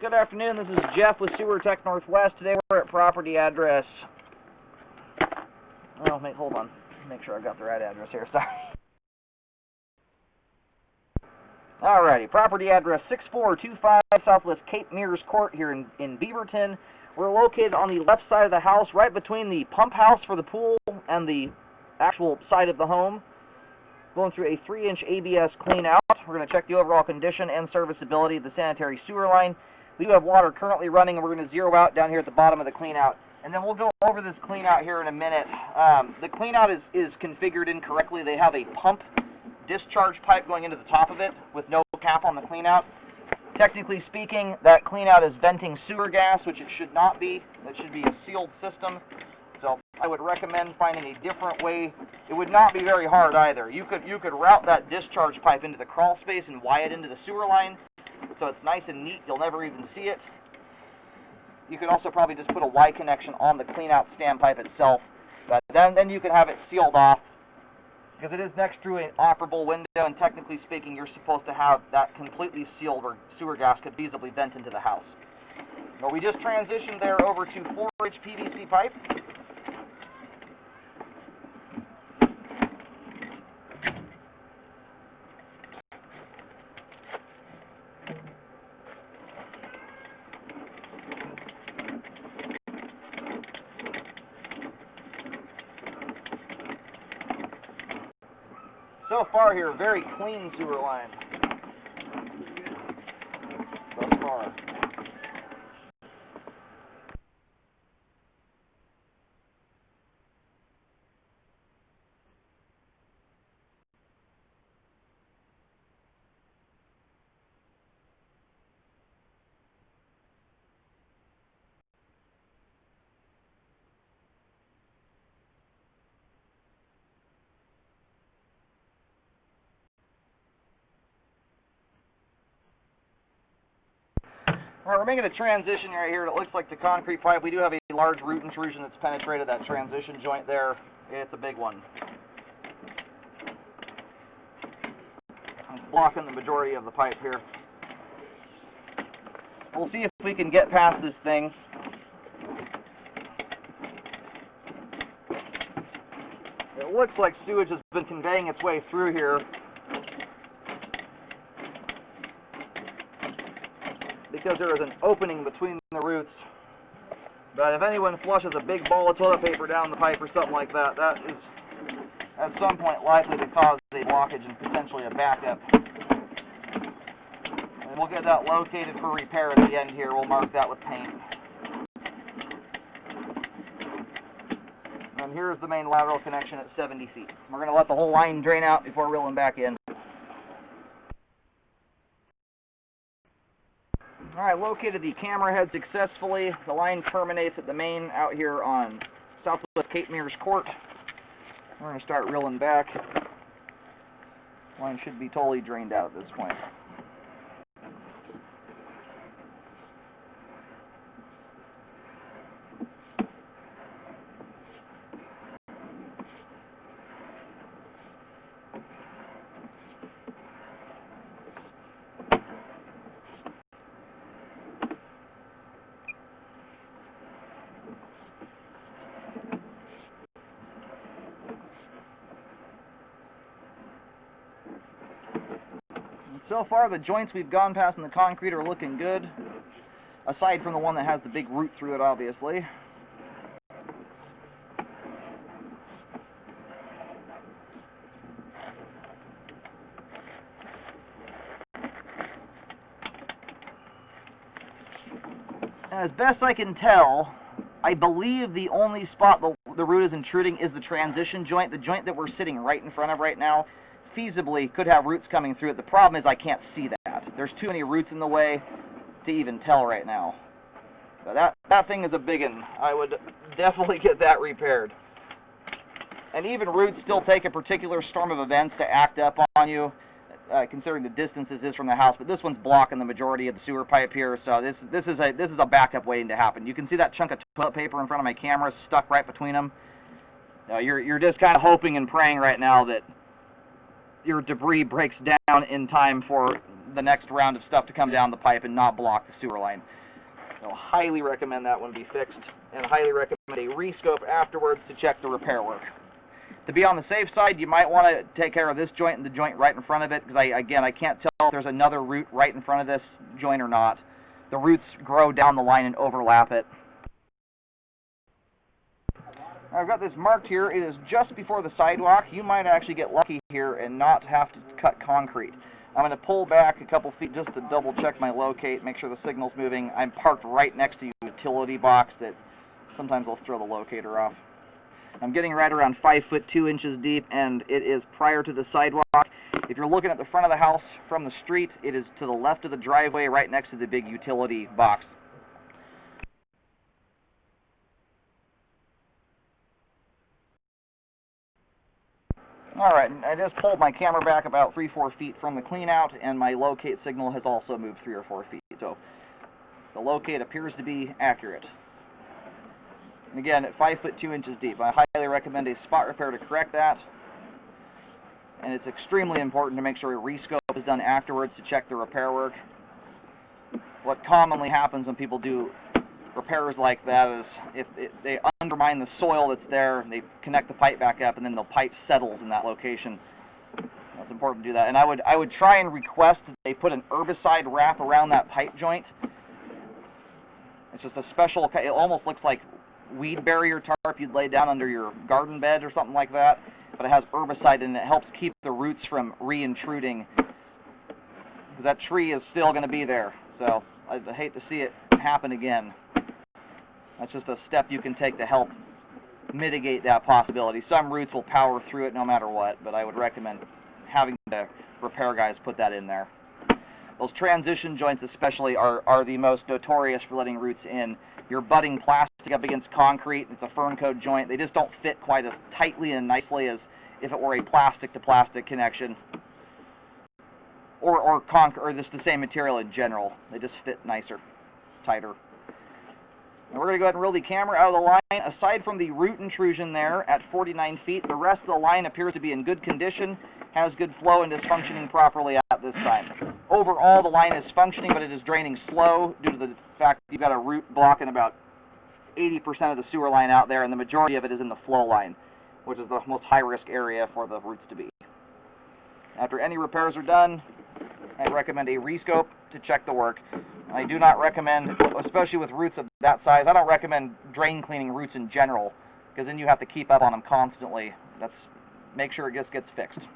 Good afternoon, this is Jeff with Sewer Tech Northwest. Today we're at property address... Oh, hold on. Make sure I got the right address here, sorry. Alrighty, property address 6425 Southwest Cape Meares Court here in Beaverton. We're located on the left side of the house, right between the pump house for the pool and the actual side of the home. Going through a 3-inch ABS clean out. We're going to check the overall condition and serviceability of the sanitary sewer line. We do have water currently running, and we're going to zero out down here at the bottom of the clean out. And then we'll go over this clean out here in a minute. The clean out is configured incorrectly. They have a pump discharge pipe going into the top of it with no cap on the clean out. Technically speaking, that clean out is venting sewer gas, which it should not be. That should be a sealed system. So I would recommend finding a different way. It would not be very hard either. You could route that discharge pipe into the crawl space and wire it into the sewer line, so it's nice and neat. You'll never even see it. You could also probably just put a Y connection on the clean out standpipe itself, but then you could have it sealed off, because it is next to an operable window, and technically speaking, you're supposed to have that completely sealed where sewer gas could feasibly vent into the house. But we just transitioned there over to 4-inch PVC pipe. So far here, very clean sewer line. Thus far. Alright, we're making a transition right here. It looks like the concrete pipe. We do have a large root intrusion that's penetrated that transition joint there. It's a big one. It's blocking the majority of the pipe here. We'll see if we can get past this thing. It looks like sewage has been conveying its way through here. Because there is an opening between the roots. But if anyone flushes a big ball of toilet paper down the pipe or something like that, that is at some point likely to cause a blockage and potentially a backup. And we'll get that located for repair at the end here. We'll mark that with paint. And here's the main lateral connection at 70 feet. We're going to let the whole line drain out before reeling back in. Alright, located the camera head successfully. The line terminates at the main out here on Southwest Cape Meares Court. We're going to start reeling back. Line should be totally drained out at this point. So far, the joints we've gone past in the concrete are looking good, aside from the one that has the big root through it, obviously. As best I can tell, I believe the only spot the root is intruding is the transition joint, the joint that we're sitting right in front of right now. Feasibly could have roots coming through it. The problem is I can't see that. There's too many roots in the way to even tell right now. But that thing is a big one. I would definitely get that repaired. And even roots still take a particular storm of events to act up on you, considering the distance this is from the house. But this one's blocking the majority of the sewer pipe here, so this is a backup waiting to happen. You can see that chunk of toilet paper in front of my camera stuck right between them. You're just kind of hoping and praying right now that your debris breaks down in time for the next round of stuff to come down the pipe and not block the sewer line. So highly recommend that one be fixed, and highly recommend a rescope afterwards to check the repair work. To be on the safe side, you might want to take care of this joint and the joint right in front of it, because I can't tell if there's another root right in front of this joint or not. The roots grow down the line and overlap it. I've got this marked here. It is just before the sidewalk. You might actually get lucky here and not have to cut concrete. I'm going to pull back a couple feet just to double check my locate, make sure the signal's moving. I'm parked right next to a utility box that sometimes I'll throw the locator off. I'm getting right around 5 foot 2 inches deep, and it is prior to the sidewalk. If you're looking at the front of the house from the street, it is to the left of the driveway, right next to the big utility box. Alright, I just pulled my camera back about 3-4 feet from the clean out, and my locate signal has also moved 3 or 4 feet. So the locate appears to be accurate. And again, at 5 foot 2 inches deep, I highly recommend a spot repair to correct that. And it's extremely important to make sure a rescope is done afterwards to check the repair work. What commonly happens when people do repairs like that is if they undermine the soil that's there, they connect the pipe back up, and then the pipe settles in that location. That's important to do that. And I would try and request that they put an herbicide wrap around that pipe joint. It's just a special, it almost looks like weed barrier tarp you'd lay down under your garden bed or something like that, but it has herbicide and it helps keep the roots from re-intruding, because that tree is still going to be there. So I'd hate to see it happen again. That's just a step you can take to help mitigate that possibility. Some roots will power through it no matter what, but I would recommend having the repair guys put that in there. Those transition joints especially are the most notorious for letting roots in. You're butting plastic up against concrete, it's a fern coat joint. They just don't fit quite as tightly and nicely as if it were a plastic to plastic connection. Or just the same material in general. They just fit nicer, tighter. And we're going to go ahead and roll the camera out of the line. Aside from the root intrusion there at 49 feet, the rest of the line appears to be in good condition, has good flow, and is functioning properly at this time. Overall, the line is functioning, but it is draining slow due to the fact that you've got a root blocking about 80% of the sewer line out there, and the majority of it is in the flow line, which is the most high-risk area for the roots to be. After any repairs are done, I recommend a rescope to check the work. I do not recommend, especially with roots of that size, I don't recommend drain cleaning roots in general, because then you have to keep up on them constantly. Make sure it just gets fixed.